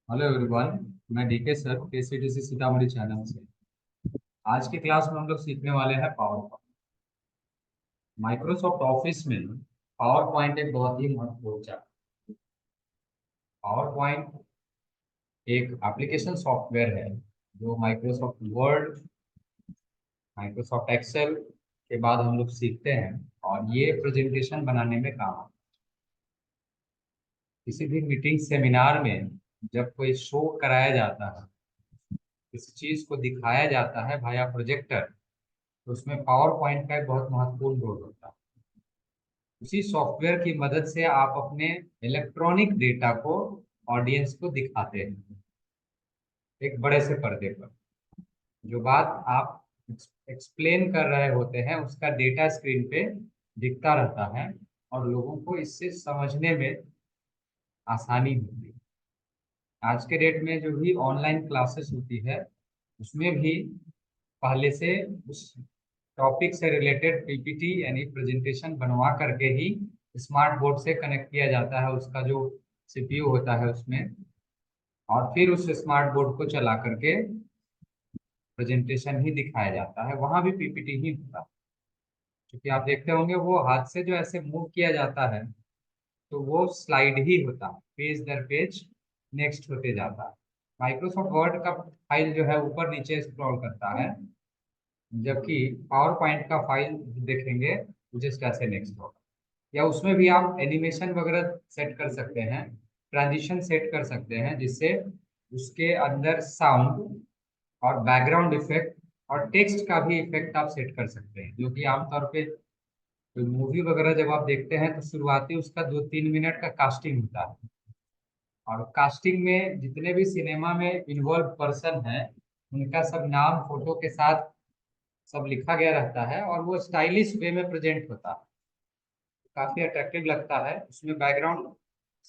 Hello everyone. मैं DK sir केसीटीसी Sitamarhi channel से। आज की क्लास में हम लोग सीखने वाले हैं पावर पॉइंट। माइक्रोसॉफ्ट ऑफिस में पावर पॉइंट एक बहुत ही महत्वपूर्ण चैप्टर। पावर पॉइंट एक एप्लीकेशन सॉफ्टवेयर है जो माइक्रोसॉफ्ट वर्ड, माइक्रोसॉफ्ट एक्सेल के बाद हम लोग सीखते हैं और ये प्रेजेंटेशन बनाने में काम आता है। किसी भी मीटिंग सेमिनार में जब कोई शो कराया जाता है, किसी चीज को दिखाया जाता है भाया प्रोजेक्टर, तो उसमें पावर पॉइंट का एक बहुत महत्वपूर्ण रोल होता है। उसी सॉफ्टवेयर की मदद से आप अपने इलेक्ट्रॉनिक डेटा को ऑडियंस को दिखाते हैं एक बड़े से पर्दे पर। जो बात आप एक्सप्लेन कर रहे होते हैं उसका डेटा स्क्रीन पे दिखता रहता है और लोगों को इससे समझने में आसानी होती है। आज के डेट में जो भी ऑनलाइन क्लासेस होती है उसमें भी पहले से उस टॉपिक से रिलेटेड पीपीटी यानी प्रेजेंटेशन बनवा करके ही स्मार्ट बोर्ड से कनेक्ट किया जाता है उसका जो सीपीयू होता है उसमें, और फिर उस स्मार्ट बोर्ड को चला करके प्रेजेंटेशन ही दिखाया जाता है। वहां भी पीपीटी ही होता है। क्योंकि आप देखते होंगे वो हाथ से जो ऐसे मूव किया जाता है तो वो स्लाइड ही होता है, पेज दर पेज नेक्स्ट होते जाता है। माइक्रोसॉफ्ट वर्ड का फाइल जो है ऊपर नीचे स्क्रॉल करता है, जबकि पावर पॉइंट का फाइल देखेंगे जस्ट ऐसे नेक्स्ट होगा। या उसमें भी आप एनिमेशन वगैरह सेट कर सकते हैं, ट्रांजिशन सेट कर सकते हैं, जिससे उसके अंदर साउंड और बैकग्राउंड इफेक्ट और टेक्स्ट का भी इफेक्ट आप सेट कर सकते हैं। जो कि आमतौर पे कोई मूवी वगैरह जब आप देखते हैं तो शुरुआती उसका 2-3 मिनट का कास्टिंग होता है, और कास्टिंग में जितने भी सिनेमा में इन्वॉल्व पर्सन हैं उनका सब नाम फोटो के साथ सब लिखा गया रहता है और वो स्टाइलिश वे में प्रेजेंट होता है। काफी अट्रैक्टिव लगता है। उसमें बैकग्राउंड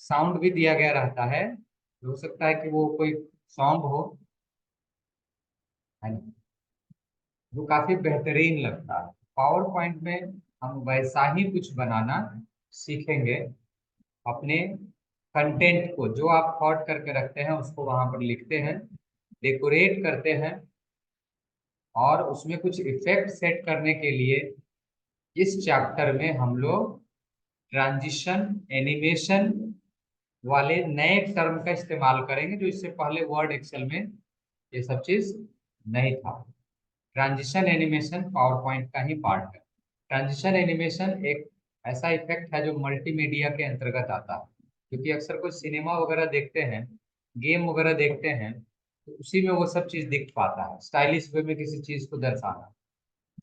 साउंड भी दिया गया रहता है, हो सकता है कि वो कोई सॉन्ग हो, है ना? जो काफी बेहतरीन लगता है। पावर पॉइंट में हम वैसा ही कुछ बनाना सीखेंगे। अपने कंटेंट को जो आप थॉट करके रखते हैं उसको वहां पर लिखते हैं, डेकोरेट करते हैं, और उसमें कुछ इफेक्ट सेट करने के लिए इस चैप्टर में हम लोग ट्रांजिशन एनिमेशन वाले नए टर्म का इस्तेमाल करेंगे जो इससे पहले वर्ड एक्सेल में ये सब चीज नहीं था। ट्रांजिशन एनिमेशन पावर पॉइंट का ही पार्ट है। ट्रांजिशन एनिमेशन एक ऐसा इफेक्ट है जो मल्टीमीडिया के अंतर्गत आता है। क्योंकि अक्सर कोई सिनेमा वगैरह देखते हैं, गेम वगैरह देखते हैं, तो उसी में वो सब चीज दिख पाता है, स्टाइलिश वे में किसी चीज को दर्शाना,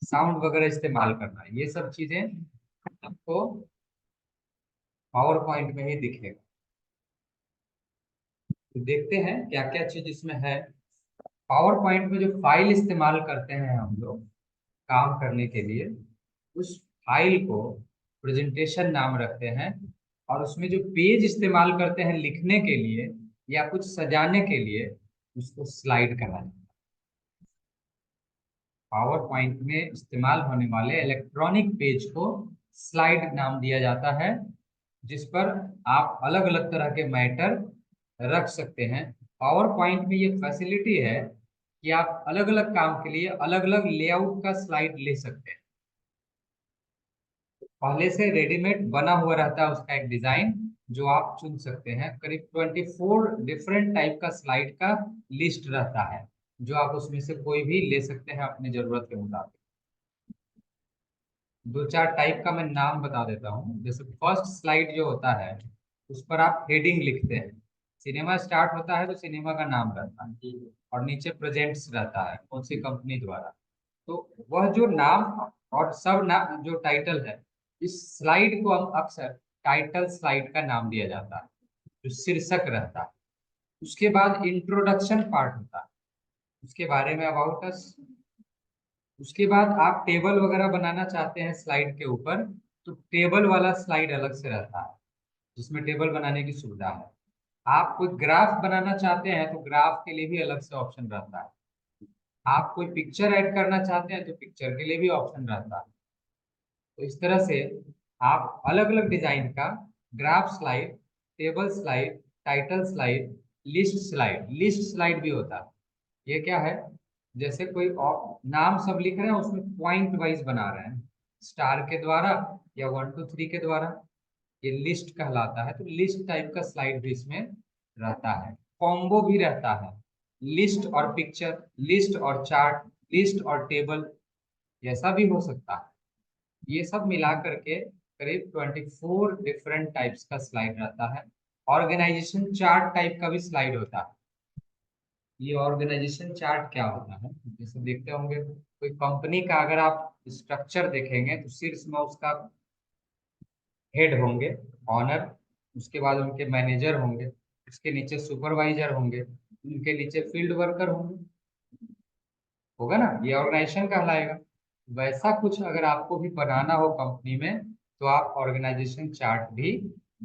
साउंड वगैरह इस्तेमाल करना, ये सब चीजें आपको पावर पॉइंट में ही दिखेगा। तो देखते हैं क्या क्या चीज इसमें है। पावर पॉइंट में जो फाइल इस्तेमाल करते हैं हम लोग काम करने के लिए, उस फाइल को प्रेजेंटेशन नाम रखते हैं। और उसमें जो पेज इस्तेमाल करते हैं लिखने के लिए या कुछ सजाने के लिए, उसको स्लाइड कहा जाता है। पावर पॉइंट में इस्तेमाल होने वाले इलेक्ट्रॉनिक पेज को स्लाइड नाम दिया जाता है, जिस पर आप अलग अलग तरह के मैटर रख सकते हैं। पावर पॉइंट में ये फैसिलिटी है कि आप अलग अलग काम के लिए अलग अलग लेआउट का स्लाइड ले सकते हैं। पहले से रेडीमेड बना हुआ रहता है उसका एक डिजाइन, जो आप चुन सकते हैं। करीब 24 डिफरेंट टाइप का स्लाइड का लिस्ट रहता है, जो आप उसमें से कोई भी ले सकते हैं अपनी जरूरत के मुताबिक। दो चार टाइप का मैं नाम बता देता हूँ। जैसे फर्स्ट स्लाइड जो होता है उस पर आप हेडिंग लिखते हैं। सिनेमा स्टार्ट होता है तो सिनेमा का नाम रहता है, और नीचे प्रेजेंट्स रहता है कौन सी कंपनी द्वारा। तो वह जो नाम और सब नाम जो टाइटल है, इस स्लाइड को हम अक्सर टाइटल स्लाइड का नाम दिया जाता है, जो शीर्षक रहता है। उसके बाद इंट्रोडक्शन पार्ट होता है, उसके बारे में अबाउट अस। उसके बाद आप टेबल वगैरह बनाना चाहते हैं स्लाइड के ऊपर, तो टेबल वाला स्लाइड अलग से रहता है, जिसमें टेबल बनाने की सुविधा है। आप कोई ग्राफ बनाना चाहते हैं तो ग्राफ के लिए भी अलग से ऑप्शन रहता है। आप कोई पिक्चर ऐड करना चाहते हैं तो पिक्चर के लिए भी ऑप्शन रहता है। तो इस तरह से आप अलग अलग डिजाइन का graph slide, table slide, title slide, list slide भी होता है। ये क्या है, जैसे कोई नाम सब लिख रहे हैं, उसमें पॉइंट वाइज बना रहे हैं, स्टार के द्वारा या 1 2 3 के द्वारा, ये लिस्ट कहलाता है। तो लिस्ट टाइप का स्लाइड भी इसमें रहता है। कॉम्बो भी रहता है, लिस्ट और पिक्चर, लिस्ट और चार्ट, लिस्ट और टेबल, ऐसा भी हो सकता है। ये सब मिला करके करीब 24 डिफरेंट टाइप्स का स्लाइड रहता है। ऑर्गेनाइजेशन चार्ट टाइप का भी स्लाइड होता है। ये ऑर्गेनाइजेशन चार्ट क्या होता है, जैसे देखते होंगे कोई कंपनी का अगर आप स्ट्रक्चर देखेंगे तो शीर्ष में उसका हेड होंगे, ऑनर, उसके बाद उनके मैनेजर होंगे, उसके नीचे सुपरवाइजर होंगे, उनके नीचे फील्ड वर्कर होंगे, होगा ना, ये ऑर्गेनाइजेशन कहलाएगा। वैसा कुछ अगर आपको भी बनाना हो कंपनी में तो आप ऑर्गेनाइजेशन चार्ट भी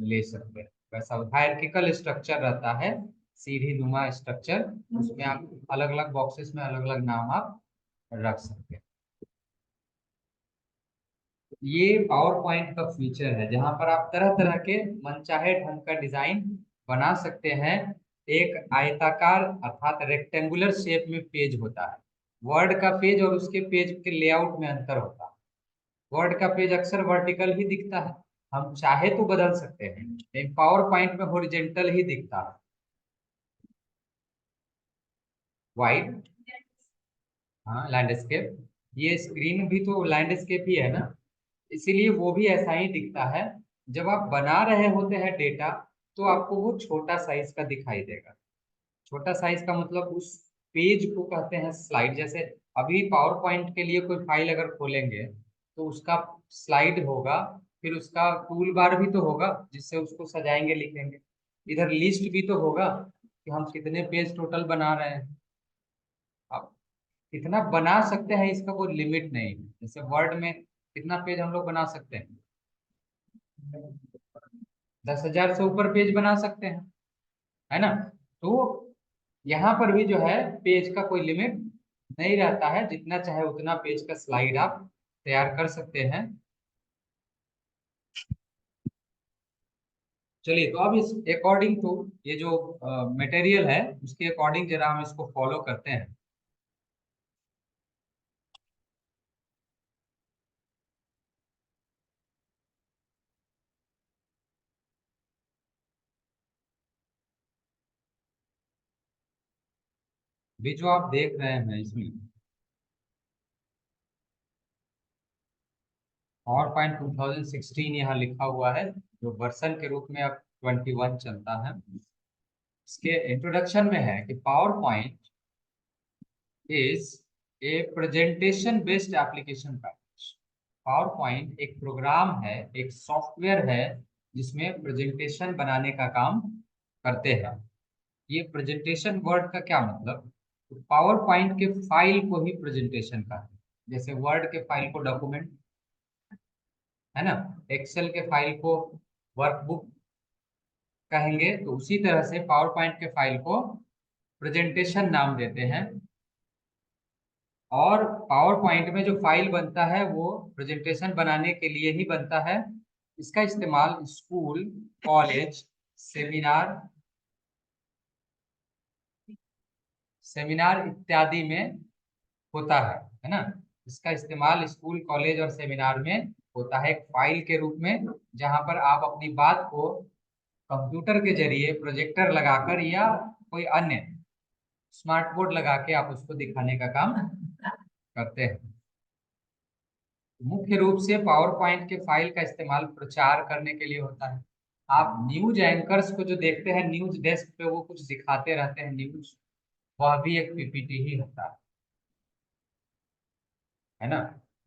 ले सकते हैं। वैसा हायरार्किकल स्ट्रक्चर रहता है, सीढ़ी नुमा स्ट्रक्चर, उसमें आप अलग अलग बॉक्सेस में अलग अलग नाम आप रख सकते हैं। ये पावर पॉइंट का फीचर है जहां पर आप तरह तरह के मनचाहे ढंग का डिजाइन बना सकते हैं। एक आयताकार अर्थात रेक्टेंगुलर शेप में पेज होता है। वर्ड का पेज और उसके पेज के लेआउट में अंतर होता है। वर्ड का पेज अक्सर वर्टिकल ही दिखता है, हम चाहे तो बदल सकते हैं, लेकिन पावर पॉइंट में हॉरिजेंटल ही दिखता है। वाइड, हाँ लैंडस्केप, ये स्क्रीन भी तो लैंडस्केप ही है ना, इसीलिए वो भी ऐसा ही दिखता है। जब आप बना रहे होते हैं डेटा तो आपको वो छोटा साइज का दिखाई देगा। छोटा साइज का मतलब उस पेज को कहते हैं स्लाइड। जैसे अभी पावर पॉइंट के लिए कोई फाइल अगर खोलेंगे तो उसका स्लाइड होगा, फिर उसका टूल बार भी तो होगा जिससे उसको सजाएंगे लिखेंगे, इधर लिस्ट भी तो होगा कि हम कितने पेज टोटल बना रहे हैं। अब कितना बना सकते हैं इसका कोई लिमिट नहीं है। जैसे वर्ड में कितना पेज हम लोग बना सकते हैं, 10,000 से ऊपर पेज बना सकते हैं, है ना। तो यहाँ पर भी जो है पेज का कोई लिमिट नहीं रहता है, जितना चाहे उतना पेज का स्लाइड आप तैयार कर सकते हैं। चलिए, तो अब इस अकॉर्डिंग टू ये जो मटेरियल है उसके अकॉर्डिंग जरा हम इसको फॉलो करते हैं। भी जो आप देख रहे हैं इसमें पावर पॉइंट 2016 यहाँ लिखा हुआ है, जो वर्सन के रूप में अब 21 चलता है। इसके इंट्रोडक्शन में है कि power point is a presentation based application package. Power point एक प्रोग्राम है, एक सॉफ्टवेयर है जिसमें प्रेजेंटेशन बनाने का काम करते हैं। ये प्रेजेंटेशन वर्ड का क्या मतलब, तो पावर पॉइंट के फाइल को ही प्रेजेंटेशन का है। जैसे वर्ड के फाइल को डॉक्यूमेंट, है ना, एक्सेल के फाइल को वर्कबुक कहेंगे, तो उसी तरह से पावर पॉइंट के फाइल को प्रेजेंटेशन नाम देते हैं। और पावर पॉइंट में जो फाइल बनता है वो प्रेजेंटेशन बनाने के लिए ही बनता है। इसका इस्तेमाल स्कूल, कॉलेज, सेमिनार सेमिनार इत्यादि में होता है ना। इसका इस्तेमाल स्कूल, कॉलेज और सेमिनार में होता है एक फाइल के रूप में, जहां पर आप अपनी बात को कंप्यूटर के जरिए प्रोजेक्टर लगाकर या कोई अन्य स्मार्ट बोर्ड लगा के आप उसको दिखाने का काम करते हैं। मुख्य रूप से पावर पॉइंट के फाइल का इस्तेमाल प्रचार करने के लिए होता है। आप न्यूज एंकर्स को जो देखते हैं न्यूज डेस्क पे, वो कुछ दिखाते रहते हैं न्यूज, वह भी एक पीपीटी ही होता है ना।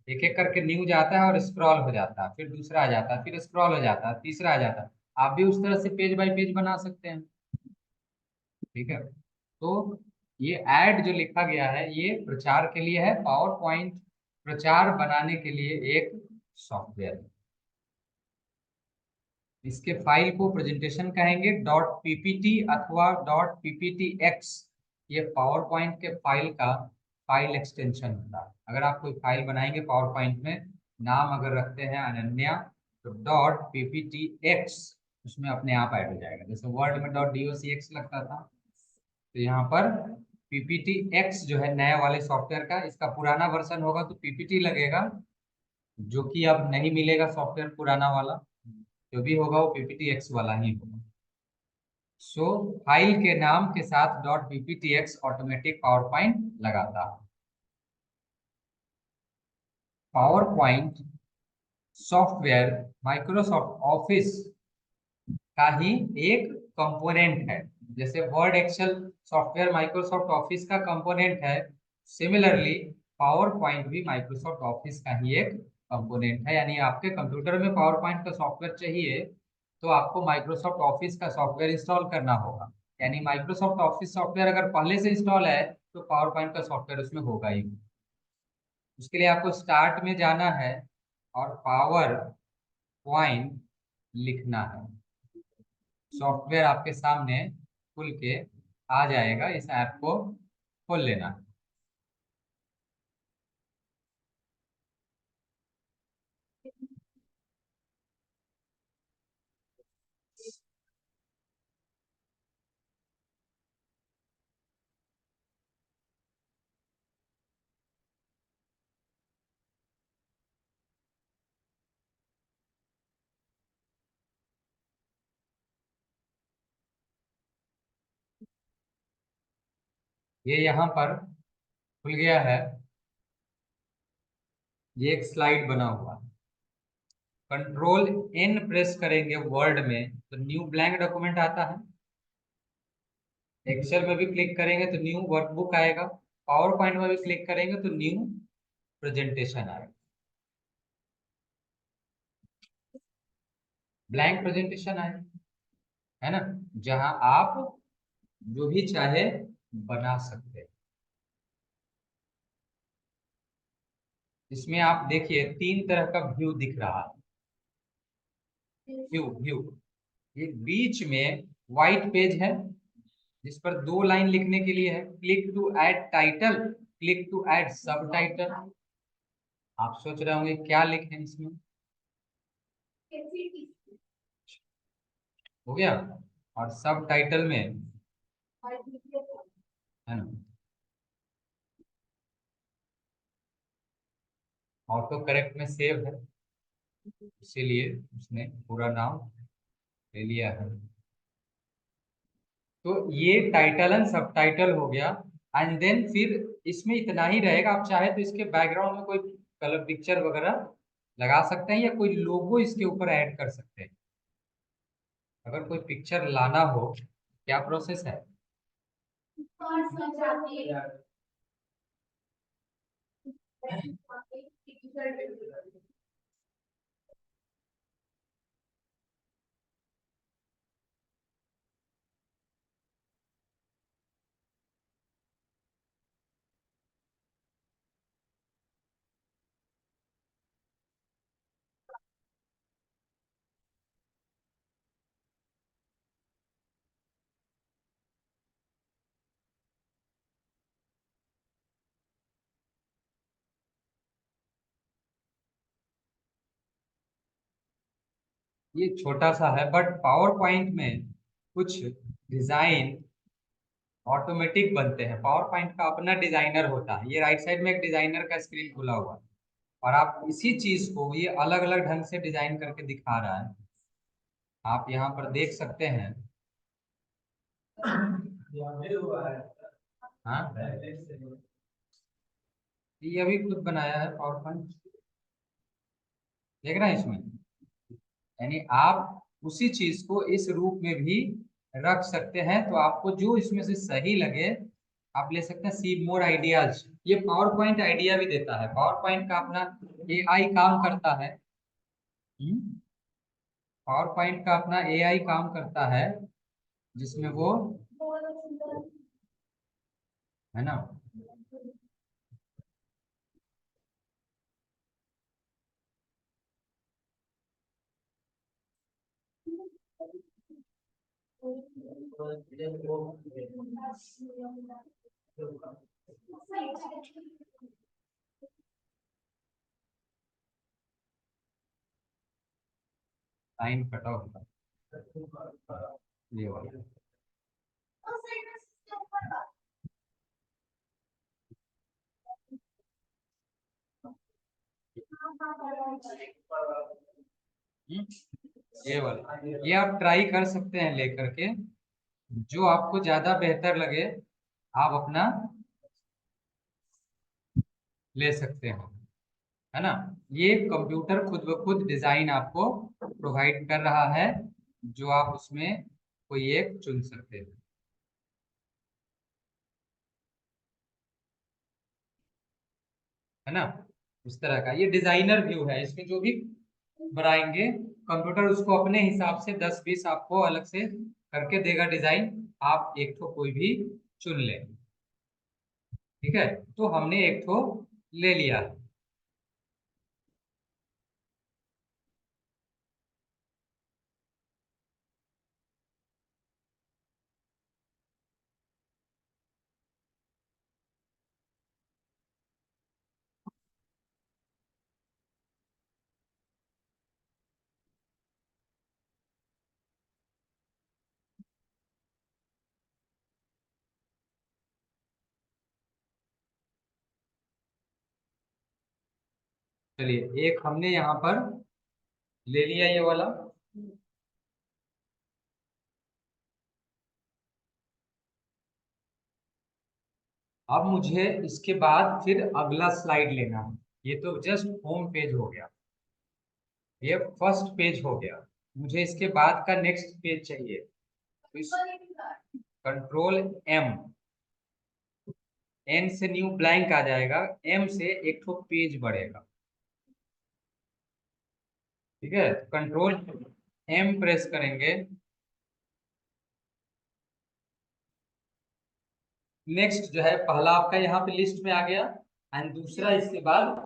एक एक करके न्यूज आता है और स्क्रॉल हो जाता है, फिर दूसरा आ जाता है, फिर स्क्रॉल हो जाता है, तीसरा आ जाता है। आप भी उस तरह से पेज बाय पेज बना सकते हैं। ठीक है, तो ये ऐड जो लिखा गया है ये प्रचार के लिए है। पावर पॉइंट प्रचार बनाने के लिए एक सॉफ्टवेयर है। इसके फाइल को प्रेजेंटेशन कहेंगे, डॉट पीपीटी अथवा डॉट पीपीटी एक्स। ये पावर पॉइंट के फाइल का फाइल एक्सटेंशन होता है। अगर आप कोई फाइल बनाएंगे पावर पॉइंट में, नाम अगर रखते हैं अनन्या, तो डॉट पीपीटी एक्स उसमें अपने आप ऐड हो जाएगा। जैसे वर्ड में डॉट डॉक्स लगता था, तो यहाँ पर पीपीटी एक्स जो है नया वाले सॉफ्टवेयर का, इसका पुराना वर्जन होगा तो पीपीटी लगेगा, जो कि अब नहीं मिलेगा सॉफ्टवेयर पुराना वाला, जो भी होगा वो पीपीटी एक्स वाला ही होगा। सो फाइल के नाम के साथ dot PPT X automatic PowerPoint लगाता है। PowerPoint software Microsoft Office का ही एक कंपोनेंट है। जैसे Word Excel software Microsoft Office का कंपोनेंट है, सिमिलरली पावर पॉइंट भी माइक्रोसॉफ्ट ऑफिस का ही एक कंपोनेंट है। यानी आपके कंप्यूटर में पावर पॉइंट का सॉफ्टवेयर चाहिए तो आपको माइक्रोसॉफ्ट ऑफिस का सॉफ्टवेयर इंस्टॉल करना होगा। यानी माइक्रोसॉफ्ट ऑफिस सॉफ्टवेयर अगर पहले से इंस्टॉल है तो पावर पॉइंट का सॉफ्टवेयर उसमें होगा ही। उसके लिए आपको स्टार्ट में जाना है और पावर पॉइंट लिखना है। सॉफ्टवेयर आपके सामने खुल के आ जाएगा, इस ऐप को खोल लेना है। ये यहाँ पर खुल गया है, ये एक स्लाइड बना हुआ है। कंट्रोल एन प्रेस करेंगे वर्ड में तो न्यू ब्लैंक डॉक्यूमेंट आता है। एक्सेल में भी क्लिक करेंगे तो न्यू वर्कबुक आएगा। पावर पॉइंट में भी क्लिक करेंगे तो न्यू प्रेजेंटेशन आएगा, ब्लैंक प्रेजेंटेशन आएगा, है ना, जहां आप जो भी चाहे बना सकते हैं। इसमें आप देखिए तीन तरह का व्यू दिख रहा है। व्यू व्यू ये बीच में व्हाइट पेज है जिस पर दो लाइन लिखने के लिए है, click to add title, click to add subtitle. आप सोच रहे होंगे क्या लिखें इसमें, हो गया। और सब टाइटल में, है ना, ऑटो करेक्ट में सेव है, इसीलिए उसने पूरा नाम ले लिया है। तो ये टाइटल एंड सब टाइटल हो गया। एंड देन फिर इसमें इतना ही रहेगा। आप चाहे तो इसके बैकग्राउंड में कोई कलर पिक्चर वगैरह लगा सकते हैं या कोई लोगो इसके ऊपर ऐड कर सकते हैं। अगर कोई पिक्चर लाना हो, क्या प्रोसेस है, ये छोटा सा है बट पावर पॉइंट में कुछ डिजाइन ऑटोमेटिक बनते हैं। पावर पॉइंट का अपना डिजाइनर होता है। ये राइट साइड में एक डिजाइनर का स्क्रीन खुला हुआ है और आप इसी चीज को ये अलग अलग ढंग से डिजाइन करके दिखा रहा है। आप यहाँ पर देख सकते हैं। हाँ, ये अभी खुद बनाया है पावर पॉइंट, देख रहे हैं इसमें। यानी आप उसी चीज को इस रूप में भी रख सकते हैं। तो आपको जो इसमें से सही लगे आप ले सकते हैं। सी मोर आइडियाज, ये पावर पॉइंट आइडिया भी देता है। पावर पॉइंट का अपना एआई काम करता है। पावर पॉइंट का अपना एआई काम करता है जिसमें वो, है ना, लाइन कट ऑफ, ये वाला। ये वाला, ये आप ट्राई कर सकते हैं लेकर के, जो आपको ज्यादा बेहतर लगे आप अपना ले सकते हैं, है ना। ये कंप्यूटर खुद ब खुद डिजाइन आपको प्रोवाइड कर रहा है, जो आप उसमें कोई एक चुन सकते हैं, है ना। इस तरह का ये डिजाइनर व्यू है, इसमें जो भी बनाएंगे कंप्यूटर उसको अपने हिसाब से 10-20 आपको अलग से करके देगा डिजाइन, आप एक तो कोई भी चुन लें। ठीक है, तो हमने एक तो ले लिया। चलिए एक हमने यहाँ पर ले लिया ये वाला। अब मुझे इसके बाद फिर अगला स्लाइड लेना है। ये तो जस्ट होम पेज हो गया, ये फर्स्ट पेज हो गया, मुझे इसके बाद का नेक्स्ट पेज चाहिए। तो इस कंट्रोल एम, एन से न्यू ब्लैंक आ जाएगा, एम से एक तो पेज बढ़ेगा। ठीक है, कंट्रोल एम प्रेस करेंगे, नेक्स्ट जो है पहला आपका यहाँ पे लिस्ट में आ गया, एंड दूसरा इसके बाद